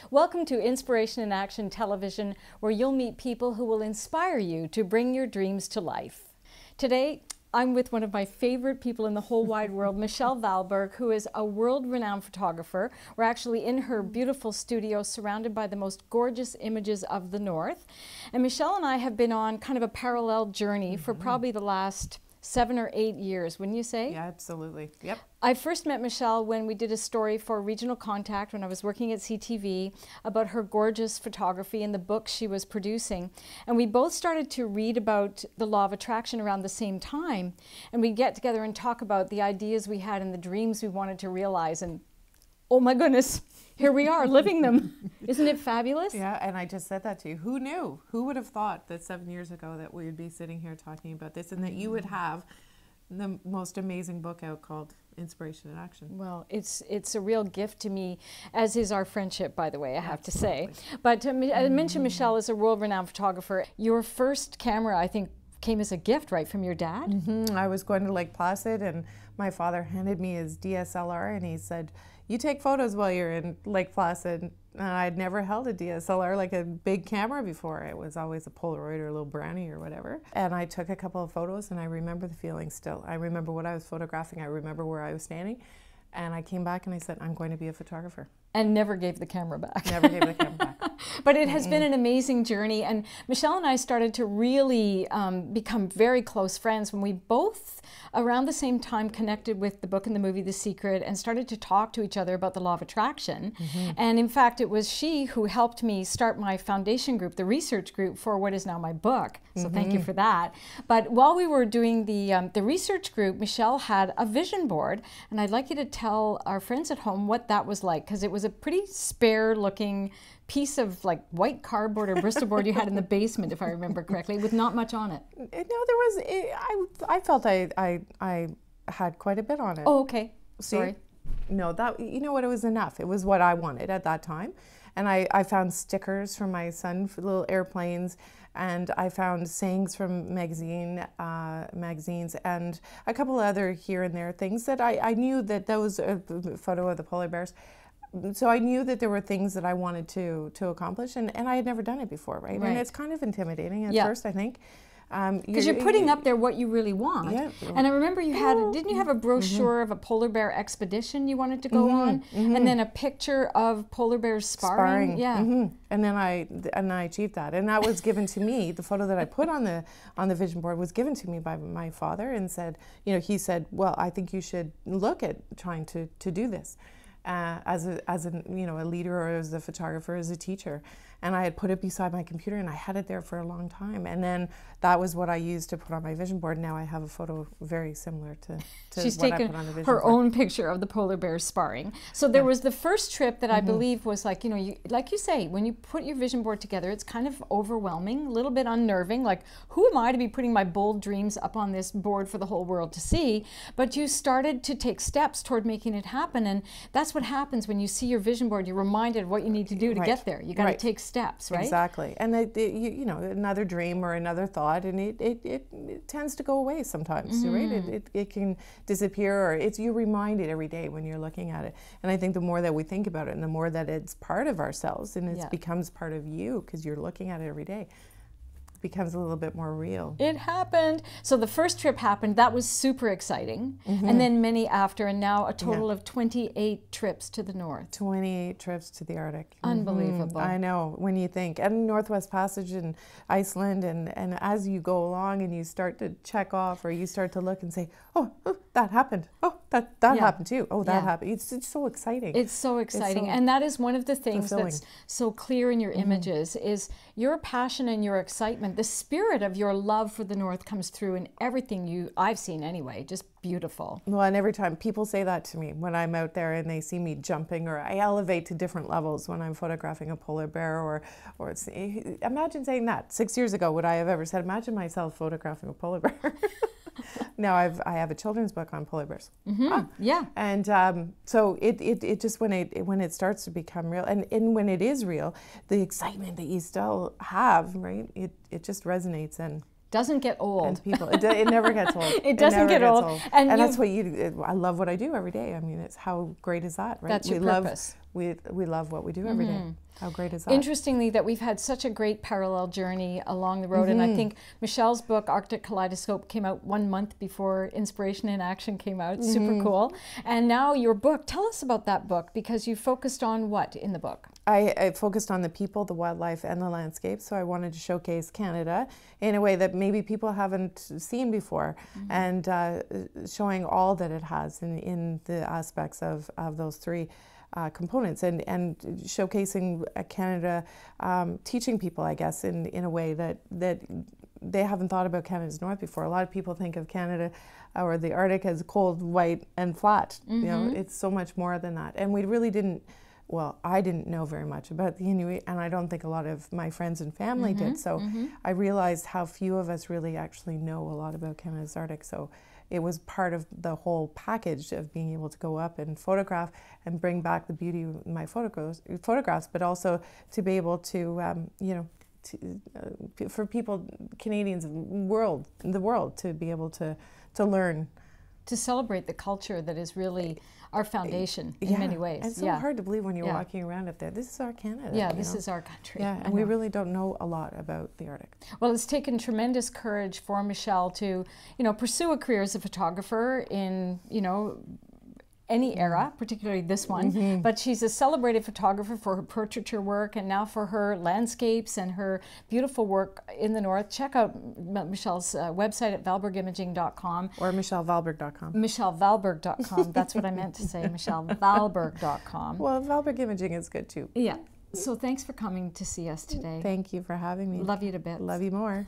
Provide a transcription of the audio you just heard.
Welcome to Inspiration in Action Television, where you'll meet people who will inspire you to bring your dreams to life. Today, I'm with one of my favorite people in the whole wide world, Michelle Valberg, who is a world-renowned photographer. We're actually in her beautiful studio surrounded by the most gorgeous images of the North. And Michelle and I have been on kind of a parallel journey for probably the last 7 or 8 years, wouldn't you say? Yeah, absolutely. Yep. I first met Michelle when we did a story for Regional Contact when I was working at CTV about her gorgeous photography and the books she was producing. And we both started to read about the law of attraction around the same time. And we'd get together and talk about the ideas we had and the dreams we wanted to realize. And oh my goodness, here we are living them. Isn't it fabulous? Yeah, and I just said that to you. Who knew? Who would have thought that 7 years ago that we would be sitting here talking about this and that you would have the most amazing book out called Inspiration in Action? Well, it's a real gift to me, as is our friendship, by the way, I have to say. But I mentioned Michelle is a world-renowned photographer. Your first camera, I think, came as a gift, right, from your dad? I was going to Lake Placid, and my father handed me his DSLR, and he said, "You take photos while you're in Lake Placid." And I'd never held a DSLR, like a big camera, before. It was always a Polaroid or a little brownie or whatever. And I took a couple of photos, and I remember the feeling still. I remember what I was photographing. I remember where I was standing. And I came back and I said, I'm going to be a photographer. And never gave the camera back. Never gave the camera back. But it has been an amazing journey. And Michelle and I started to really become very close friends when we both, around the same time, connected with the book and the movie The Secret and started to talk to each other about the law of attraction. And in fact, it was she who helped me start my foundation group, the research group for what is now my book. So thank you for that. But while we were doing the research group, Michelle had a vision board. And I'd like you to tell our friends at home what that was like, because it was a pretty spare looking piece of like white cardboard or Bristol board you had in the basement, if I remember correctly, with not much on it. No, there was, I felt I had quite a bit on it. Oh, okay. Sorry. No, that, you know what, it was enough. It was what I wanted at that time. And I found stickers from my son for little airplanes, and I found sayings from magazines and a couple other here and there things that I knew that those, a photo of the polar bears. So I knew that there were things that I wanted to accomplish, and I had never done it before, right? And it's kind of intimidating at first, I think. Because you're putting up there what you really want. Yeah. And I remember you had, didn't you have a brochure of a polar bear expedition you wanted to go on? And then a picture of polar bears sparring? Yeah. And then I achieved that. And that was given to me, the photo that I put on the vision board was given to me by my father, and said, you know, he said, well, I think you should look at trying to do this. As a you know, a leader, or as a photographer, as a teacher. And I had put it beside my computer, and I had it there for a long time. And then that was what I used to put on my vision board. Now I have a photo very similar to She's what taken I put on the vision her board. own picture of the polar bears sparring. So there was the first trip that I believe was like, you know, like you say, when you put your vision board together, it's kind of overwhelming, a little bit unnerving. Like, who am I to be putting my bold dreams up on this board for the whole world to see? But you started to take steps toward making it happen. And that's what happens when you see your vision board. You're reminded of what you need to do to get there. You got to take steps, right? Exactly. And you know, another dream or another thought, and it tends to go away sometimes, right? It can disappear, or you're reminded every day when you're looking at it. And I think the more that we think about it, and the more that it's part of ourselves, and it becomes part of you because you're looking at it every day, becomes a little bit more real. It happened. So the first trip happened. That was super exciting. And then many after, and now a total of 28 trips to the north. 28 trips to the Arctic. Unbelievable. I know, when you think. And Northwest Passage in Iceland, and as you go along and you start to check off, or you start to look and say, oh that happened. Oh, that happened too. Oh, that happened. It's so exciting. It's so exciting. And that is one of the things that's so clear in your images, is your passion and your excitement. The spirit of your love for the North comes through in everything I've seen anyway. Just beautiful. Well, and every time people say that to me when I'm out there and they see me jumping, or I elevate to different levels when I'm photographing a polar bear, or it's, imagine saying that 6 years ago. Would I have ever said, imagine myself photographing a polar bear? Now I have a children's book on polar bears. Yeah. And so it just, when it starts to become real, and when it is real, the excitement that you still have, right? It just resonates, and Doesn't get old. And people, it never gets old. It doesn't get old. And that's what I love what I do every day. I mean, it's how great is that, right? That's your purpose. We love what we do every day. How great is that? Interestingly, that we've had such a great parallel journey along the road, and I think Michelle's book, Arctic Kaleidoscope, came out 1 month before Inspiration in Action came out. It's super cool. And now your book, tell us about that book, because you focused on what in the book? I focused on the people, the wildlife, and the landscape. So I wanted to showcase Canada in a way that maybe people haven't seen before, and showing all that it has in the aspects of those three components, and showcasing Canada, teaching people, I guess, in a way that they haven't thought about Canada's north before. A lot of people think of Canada or the Arctic as cold, white, and flat. You know, it's so much more than that. And we really didn't. Well, I didn't know very much about the Inuit, and I don't think a lot of my friends and family did. So I realized how few of us really actually know a lot about Canada's Arctic. So it was part of the whole package of being able to go up and photograph and bring back the beauty of my photographs, but also to be able to, you know, for people, Canadians, the world, to be able to learn. To celebrate the culture that is really our foundation in many ways. It's so hard to believe when you're walking around up there. This is our Canada. Yeah, this is our country. Yeah, and we really don't know a lot about the Arctic. Well, it's taken tremendous courage for Michelle to, you know, pursue a career as a photographer in, you know, any era, particularly this one, but she's a celebrated photographer for her portraiture work and now for her landscapes and her beautiful work in the north. Check out Michelle's website at valbergimaging.com. Or michellevalberg.com. michellevalberg.com, that's what I meant to say, michellevalberg.com. Well, Valberg Imaging is good too. Yeah. So thanks for coming to see us today. Thank you for having me. Love you to bits. Love you more.